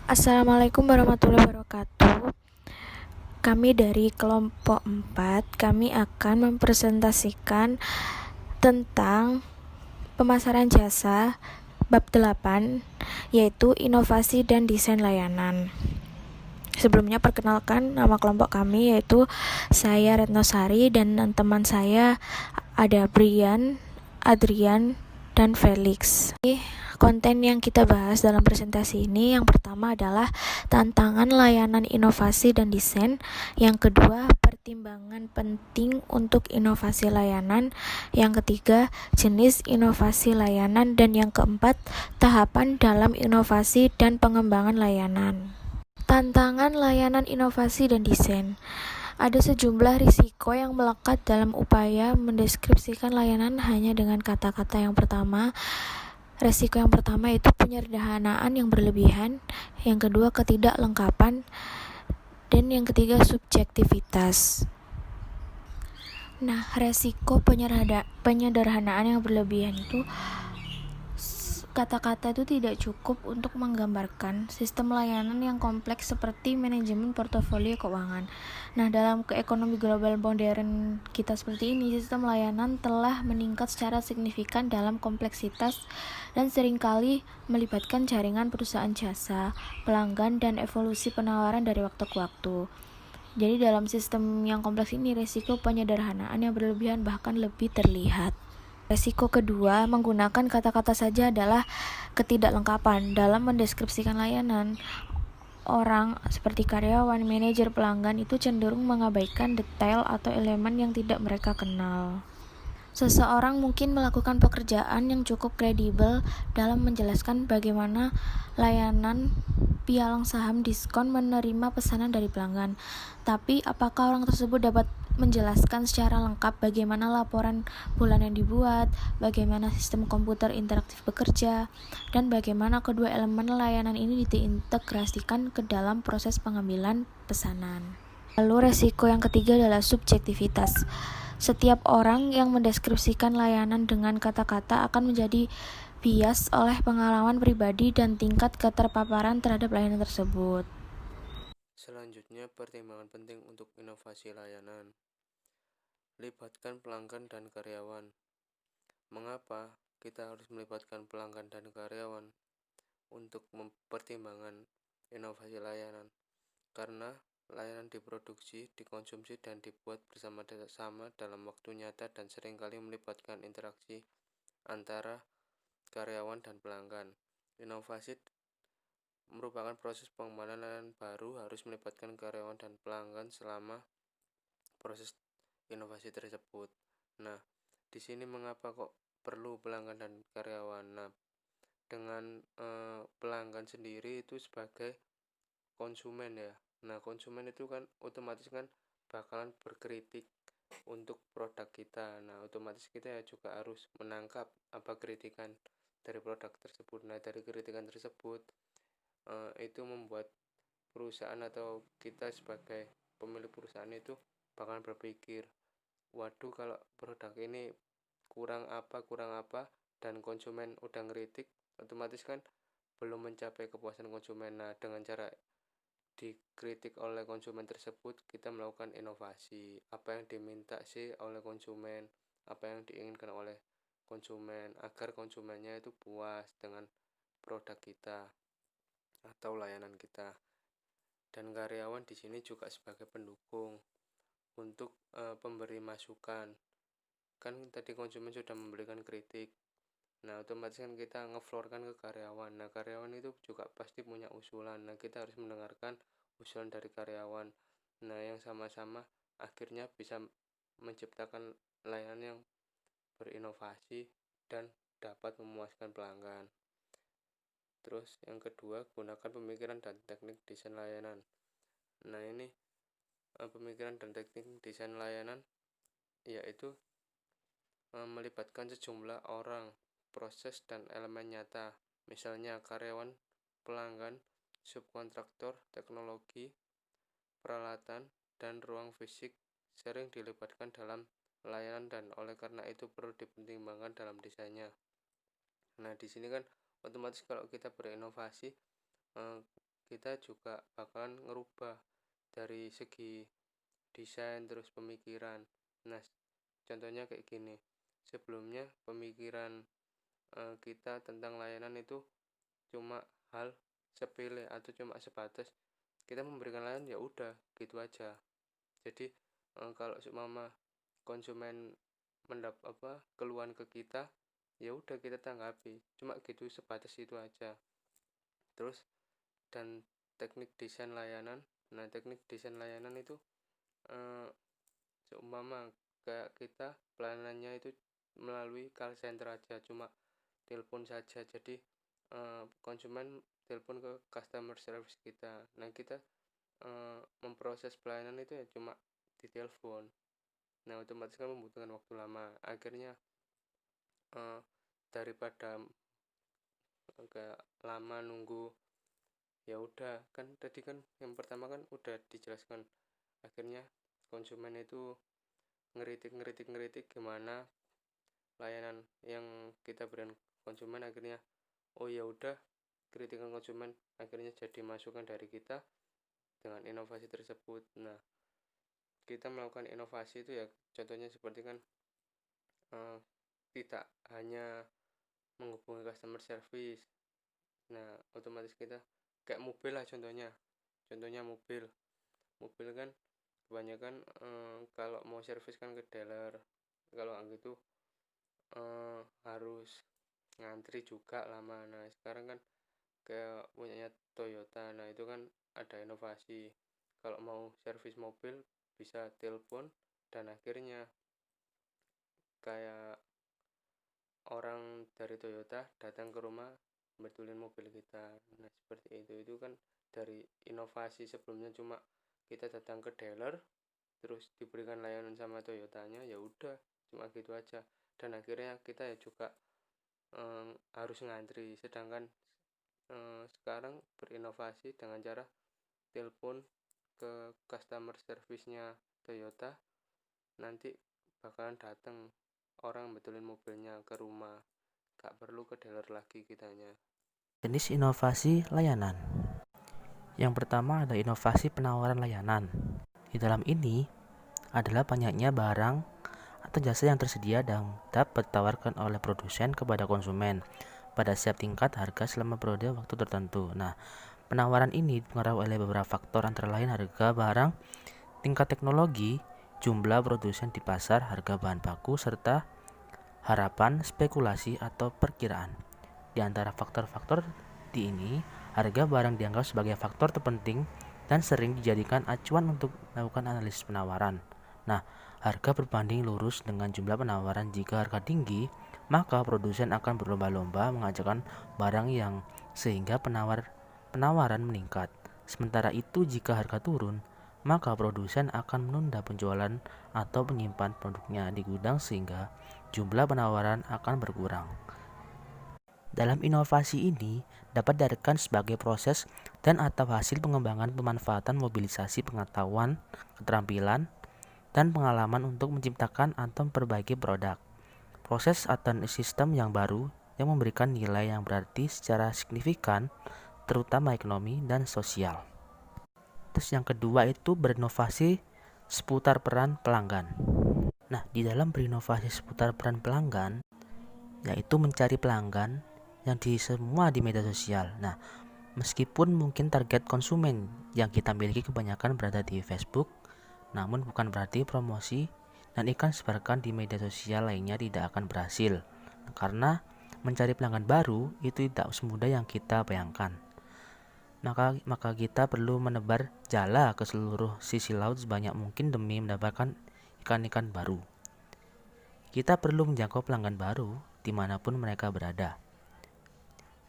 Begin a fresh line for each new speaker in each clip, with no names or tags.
Assalamualaikum warahmatullahi wabarakatuh. Kami dari kelompok 4, kami akan mempresentasikan tentang pemasaran jasa bab 8, yaitu inovasi dan desain layanan. Sebelumnya perkenalkan nama kelompok kami, yaitu saya Retno Sari dan teman saya ada Brian, Adrian, dan Felix. Konten yang kita bahas dalam presentasi ini yang pertama adalah tantangan layanan inovasi dan desain, yang kedua pertimbangan penting untuk inovasi layanan, yang ketiga jenis inovasi layanan, dan yang keempat tahapan dalam inovasi dan pengembangan layanan. Tantangan layanan inovasi dan desain. Ada sejumlah risiko yang melekat dalam upaya mendeskripsikan layanan hanya dengan kata-kata. Resiko yang pertama itu penyederhanaan yang berlebihan, yang kedua ketidaklengkapan, dan yang ketiga subjektivitas. Nah, resiko penyederhanaan yang berlebihan itu kata-kata itu tidak cukup untuk menggambarkan sistem layanan yang kompleks seperti manajemen portofolio keuangan. Nah, dalam ekonomi global modern kita seperti ini, sistem layanan telah meningkat secara signifikan dalam kompleksitas dan seringkali melibatkan jaringan perusahaan jasa, pelanggan, dan evolusi penawaran dari waktu ke waktu. Jadi dalam sistem yang kompleks ini, risiko penyederhanaan yang berlebihan bahkan lebih terlihat. Resiko kedua, menggunakan kata-kata saja adalah ketidaklengkapan dalam mendeskripsikan layanan. Orang seperti karyawan, manajer, pelanggan itu cenderung mengabaikan detail atau elemen yang tidak mereka kenal. Seseorang mungkin melakukan pekerjaan yang cukup kredibel dalam menjelaskan bagaimana layanan pialang saham diskon menerima pesanan dari pelanggan. Tapi apakah orang tersebut dapat menjelaskan secara lengkap bagaimana laporan bulanan dibuat, bagaimana sistem komputer interaktif bekerja, dan bagaimana kedua elemen layanan ini diintegrasikan ke dalam proses pengambilan pesanan. Lalu resiko yang ketiga adalah subjektivitas. Setiap orang yang mendeskripsikan layanan dengan kata-kata akan menjadi bias oleh pengalaman pribadi dan tingkat keterpaparan terhadap layanan tersebut.
Selanjutnya, pertimbangan penting untuk inovasi layanan. Libatkan pelanggan dan karyawan. Mengapa kita harus melibatkan pelanggan dan karyawan untuk mempertimbangkan inovasi layanan? Karena layanan diproduksi, dikonsumsi, dan dibuat bersama-sama dalam waktu nyata dan seringkali melibatkan interaksi antara karyawan dan pelanggan. Inovasi merupakan proses pengembangan layanan baru, harus melibatkan karyawan dan pelanggan selama proses inovasi tersebut. Nah, di sini mengapa kok perlu pelanggan dan karyawan? Nah, dengan pelanggan sendiri itu sebagai konsumen ya. Nah, konsumen itu kan otomatis kan bakalan berkritik untuk produk kita. Nah, otomatis kita ya juga harus menangkap apa kritikan dari produk tersebut. Nah, dari kritikan tersebut itu membuat perusahaan atau kita sebagai pemilik perusahaan itu bakalan berpikir, waduh kalau produk ini kurang apa, dan konsumen udah ngeritik, otomatis kan belum mencapai kepuasan konsumen. Nah, dengan cara dikritik oleh konsumen tersebut, kita melakukan inovasi. Apa yang diminta sih oleh konsumen, apa yang diinginkan oleh konsumen, agar konsumennya itu puas dengan produk kita atau layanan kita. Dan karyawan di sini juga sebagai pendukung untuk pemberi masukan. Kan tadi konsumen sudah memberikan kritik, nah otomatis kan kita ngeflorkan ke karyawan. Nah, karyawan itu juga pasti punya usulan. Nah, kita harus mendengarkan usulan dari karyawan. Nah, yang sama-sama akhirnya bisa menciptakan layanan yang berinovasi dan dapat memuaskan pelanggan. Terus yang kedua, gunakan pemikiran dan teknik desain layanan. Nah, ini pemikiran dan teknik desain layanan yaitu melibatkan sejumlah orang, proses, dan elemen nyata, misalnya karyawan, pelanggan, subkontraktor, teknologi, peralatan, dan ruang fisik sering dilibatkan dalam layanan dan oleh karena itu perlu dipertimbangkan dalam desainnya. Nah, di sini kan otomatis kalau kita berinovasi, kita juga bakalan ngerubah dari segi desain terus pemikiran. Nah, contohnya kayak gini. Sebelumnya pemikiran kita tentang layanan itu cuma hal sepele atau cuma sebatas kita memberikan layanan ya udah gitu aja. Jadi kalau seumpama konsumen keluhan ke kita, ya udah kita tanggapi cuma gitu, sebatas itu aja. Terus dan teknik desain layanan. Nah, teknik desain layanan itu seumpama kayak kita pelayanannya itu melalui call center aja, cuma telepon saja. Jadi konsumen telepon ke customer service kita. Nah, kita memproses pelayanan itu ya cuma di telepon. Nah, otomatis kan membutuhkan waktu lama. Akhirnya daripada agak lama nunggu, ya udah, kan tadi kan yang pertama kan udah dijelaskan. Akhirnya konsumen itu ngeritik gimana layanan yang kita berikan konsumen. Akhirnya oh ya udah, kritikan konsumen akhirnya jadi masukan dari kita dengan inovasi tersebut. Nah, kita melakukan inovasi itu ya contohnya seperti kan tidak hanya menghubungi customer service. Nah, otomatis kita kayak mobil lah, contohnya mobil kan kebanyakan kalau mau servis kan ke dealer. Kalau gitu harus ngantri juga lama. Nah, sekarang kan kayak punyanya Toyota. Nah, itu kan ada inovasi, kalau mau servis mobil bisa telepon dan akhirnya kayak orang dari Toyota datang ke rumah betulin mobil kita. Nah, seperti itu kan dari inovasi. Sebelumnya cuma kita datang ke dealer terus diberikan layanan sama Toyotanya, ya udah cuma gitu aja, dan akhirnya kita ya juga harus ngantri. Sedangkan sekarang berinovasi dengan cara telepon ke customer service-nya Toyota, nanti bakalan datang orang betulin mobilnya ke rumah, gak perlu ke dealer lagi kitanya.
Jenis inovasi layanan. Yang pertama ada inovasi penawaran layanan. Di dalam ini adalah banyaknya barang atau jasa yang tersedia dan dapat ditawarkan oleh produsen kepada konsumen pada setiap tingkat harga selama periode waktu tertentu. Nah, penawaran ini dipengaruhi oleh beberapa faktor, antara lain harga barang, tingkat teknologi, jumlah produsen di pasar, harga bahan baku, serta harapan, spekulasi, atau perkiraan. Di antara faktor-faktor di ini, harga barang dianggap sebagai faktor terpenting dan sering dijadikan acuan untuk melakukan analisis penawaran. Nah, harga berbanding lurus dengan jumlah penawaran. Jika harga tinggi, maka produsen akan berlomba-lomba mengajarkan barang yang sehingga penawaran meningkat. Sementara itu, jika harga turun, maka produsen akan menunda penjualan atau menyimpan produknya di gudang sehingga jumlah penawaran akan berkurang. Dalam inovasi ini dapat diartikan sebagai proses dan atau hasil pengembangan pemanfaatan mobilisasi pengetahuan, keterampilan, dan pengalaman untuk menciptakan atau memperbaiki produk, proses atau sistem yang baru yang memberikan nilai yang berarti secara signifikan, terutama ekonomi dan sosial. Terus yang kedua itu berinovasi seputar peran pelanggan. Nah, di dalam berinovasi seputar peran pelanggan, yaitu mencari pelanggan yang semua di media sosial. Nah, meskipun mungkin target konsumen yang kita miliki kebanyakan berada di Facebook, namun bukan berarti promosi dan iklan sebarkan di media sosial lainnya tidak akan berhasil, karena mencari pelanggan baru itu tidak semudah yang kita bayangkan. Maka kita perlu menebar jala ke seluruh sisi laut sebanyak mungkin demi mendapatkan ikan-ikan baru. Kita perlu menjangkau pelanggan baru dimanapun mereka berada.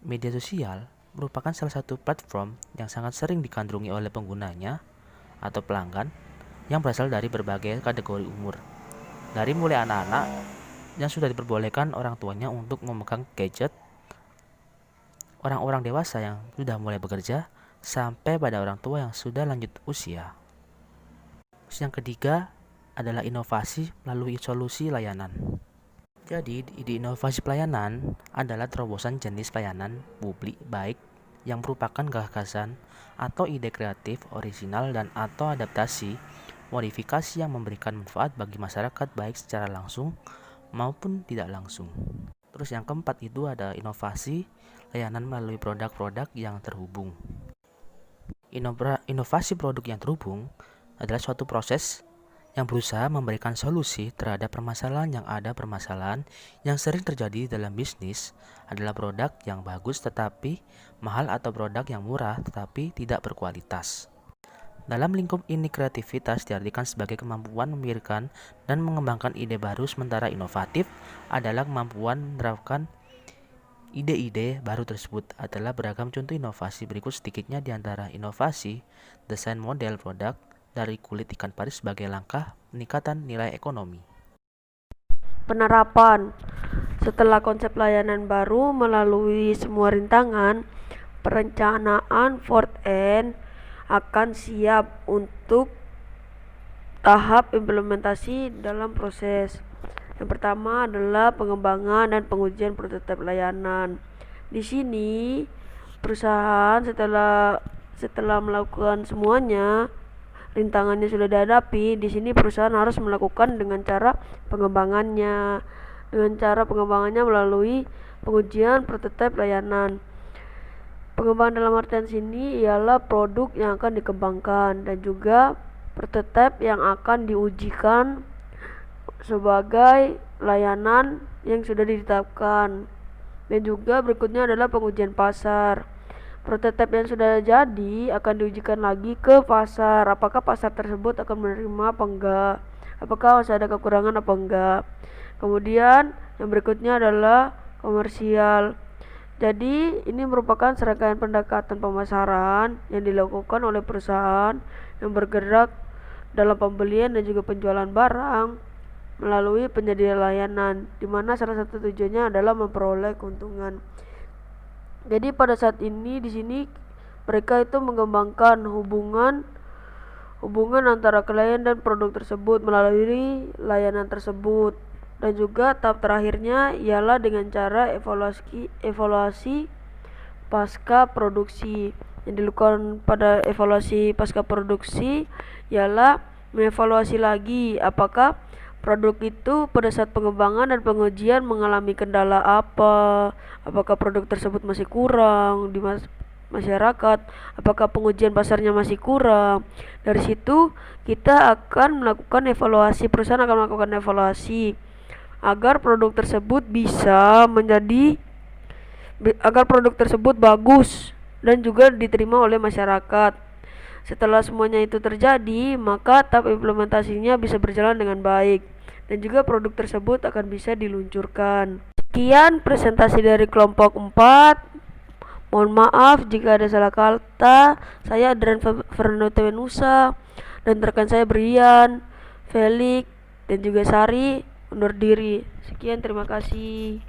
Media sosial merupakan salah satu platform yang sangat sering digandrungi oleh penggunanya atau pelanggan yang berasal dari berbagai kategori umur. Dari mulai anak-anak yang sudah diperbolehkan orang tuanya untuk memegang gadget, orang-orang dewasa yang sudah mulai bekerja, sampai pada orang tua yang sudah lanjut usia. Yang ketiga adalah inovasi melalui solusi layanan. Jadi, ide inovasi pelayanan adalah terobosan jenis pelayanan publik baik yang merupakan gagasan atau ide kreatif, orisinal, dan atau adaptasi, modifikasi yang memberikan manfaat bagi masyarakat baik secara langsung maupun tidak langsung. Terus yang keempat itu ada inovasi layanan melalui produk-produk yang terhubung. Inovasi produk yang terhubung adalah suatu proses yang berusaha memberikan solusi terhadap permasalahan yang sering terjadi dalam bisnis adalah produk yang bagus tetapi mahal atau produk yang murah tetapi tidak berkualitas. Dalam lingkup ini kreativitas diartikan sebagai kemampuan memikirkan dan mengembangkan ide baru, sementara inovatif adalah kemampuan menerapkan ide-ide baru tersebut. Adalah beragam contoh inovasi berikut sedikitnya di antara inovasi: desain model produk dari kulit ikan pari sebagai langkah peningkatan nilai ekonomi.
Penerapan. Setelah konsep layanan baru melalui semua rintangan, perencanaan front-end akan siap untuk tahap implementasi dalam proses. Yang pertama adalah pengembangan dan pengujian prototipe layanan. Di sini perusahaan setelah melakukan semuanya, rintangannya sudah dihadapi, di sini perusahaan harus melakukan dengan cara pengembangannya melalui pengujian prototipe layanan. Pengembangan dalam artian sini ialah produk yang akan dikembangkan dan juga prototipe yang akan diujikan sebagai layanan yang sudah ditetapkan. Dan juga berikutnya adalah pengujian pasar. Prototipe yang sudah jadi akan diujikan lagi ke pasar. Apakah pasar tersebut akan menerima apa enggak? Apakah masih ada kekurangan apa enggak? Kemudian yang berikutnya adalah komersial. Jadi ini merupakan serangkaian pendekatan pemasaran yang dilakukan oleh perusahaan yang bergerak dalam pembelian dan juga penjualan barang melalui penyedia layanan, di mana salah satu tujuannya adalah memperoleh keuntungan. Jadi pada saat ini di sini mereka itu mengembangkan hubungan antara klien dan produk tersebut melalui layanan tersebut. Dan juga tahap terakhirnya ialah dengan cara evaluasi pasca produksi. Yang dilakukan pada evaluasi pasca produksi ialah mengevaluasi lagi apakah produk itu pada saat pengembangan dan pengujian mengalami kendala apa, apakah produk tersebut masih kurang di masyarakat, apakah pengujian pasarnya masih kurang. Dari situ kita akan melakukan evaluasi, perusahaan akan melakukan evaluasi agar produk tersebut bagus dan juga diterima oleh masyarakat. Setelah semuanya itu terjadi, maka tahap implementasinya bisa berjalan dengan baik dan juga produk tersebut akan bisa diluncurkan. Sekian presentasi dari kelompok 4. Mohon maaf jika ada salah kata. Saya Adrian Fernando Tewenusa dan rekan saya Brian, Felix dan juga Sari undur diri. Sekian, terima kasih.